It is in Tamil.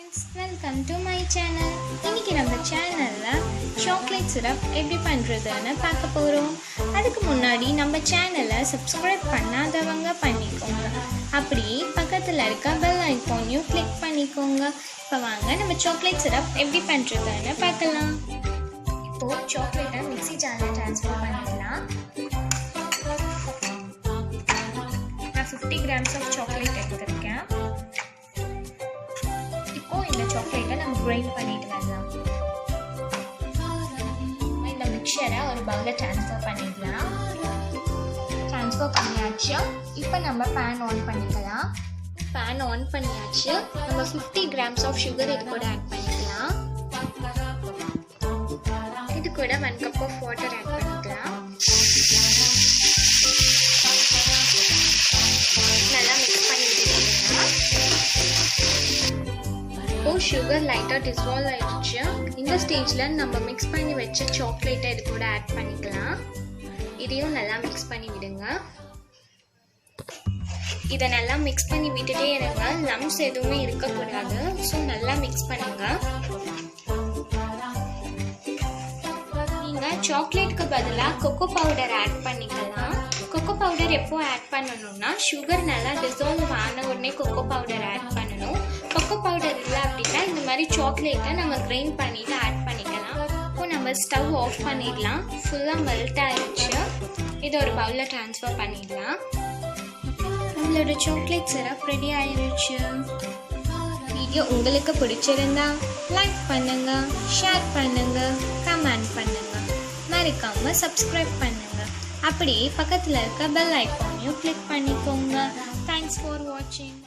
friends, welcome to my channel. இன்னைக்கு நம்ம சேனல்ல சாக்லேட் சிரப் எப்படி பண்றதுன்னு பார்க்க போறோம். அதுக்கு முன்னாடி நம்ம சேனலை சப்ஸ்கிரைப் பண்ணாதவங்க பண்ணிக்கோங்க. அப்படியே பக்கத்துல இருக்க பெல் ஐகானையும் கிளிக் பண்ணிக்கோங்க. இப்போ வாங்க நம்ம சாக்லேட் சிரப் எப்படி பண்றதுன்னு பார்க்கலாம். இப்போ சாக்லேட்டை மிக்ஸி ஜார்ல ட்ரான்ஸ்ஃபர் பண்ணிடலாம். நான் 50 grams ஆஃப் சாக்லேட் எடுத்திருக்கேன். இந்த சாக்லேட்டை நம்ம கிரைண்ட் பண்ணிட்டு வரலாம். இந்த மிக்சரை ஒரு பவுல்ல ட்ரான்ஸ்ஃபர் பண்ணிடலாம். ட்ரான்ஸ்ஃபர் பண்ணியாச்சு. இப்போ நம்ம பேன் ஆன் பண்ணிக்கலாம். பேன் ஆன் பண்ணியாச்சு. நம்ம 50 grams ஆஃப் சுகர் இது கூட ஆட் பண்ணிக்கலாம். இது கூட 1 cup ஆஃப் வாட்டர் ஆட் பண்ணிக்கலாம். நல்லா மிக்ஸ் பண்ணி விட்டுக்கலாம். சுகர் லைட்டாக டிசால்வ் ஆயிடுச்சு. இந்த ஸ்டேஜில் நம்ம மிக்ஸ் பண்ணி வச்ச சாக்லேட்டை இது கூட ஆட் பண்ணிக்கலாம். இதையும் நல்லா மிக்ஸ் பண்ணி விடுங்க. இதை நல்லா மிக்ஸ் பண்ணி விட்டுட்டே இருங்க. லம்ஸ் எதுவுமே இருக்கக்கூடாது. ஸோ நல்லா மிக்ஸ் பண்ணுங்க. நீங்கள் சாக்லேட்டுக்கு பதிலாக கொக்கோ பவுடர் ஆட் பண்ணிக்கலாம். கொக்கோ பவுடர் எப்போ ஆட் பண்ணணும்னா சுகர் நல்லா டிசால்வ் ஆன உடனே கொக்கோ பவுடர் ஆட் பண்ணணும். கொக்கோ பவுடர் இல்லை அப்படின்னா இந்த மாதிரி சாக்லேட்டை நம்ம கிரைண்ட் பண்ணிட்டு ஆட் பண்ணிக்கலாம். இப்போ நம்ம ஸ்டவ் ஆஃப் பண்ணிடலாம். ஃபுல்லாக மெல்ட் ஆயிடுச்சு. இதை ஒரு பவுலில் ட்ரான்ஸ்ஃபர் பண்ணிடலாம். நம்மளோட சாக்லேட் சிரப் ரெடி ஆயிடுச்சு. வீடியோ உங்களுக்கு பிடிச்சிருந்தா லைக் பண்ணுங்க, ஷேர் பண்ணுங்க, கமெண்ட் பண்ணுங்க, மறக்காம சப்ஸ்கிரைப் பண்ணுங்க. அப்படியே பக்கத்தில் இருக்க பெல் ஐகானையும் கிளிக் பண்ணிக்கோங்க. தேங்க்ஸ் ஃபார் வாட்சிங்.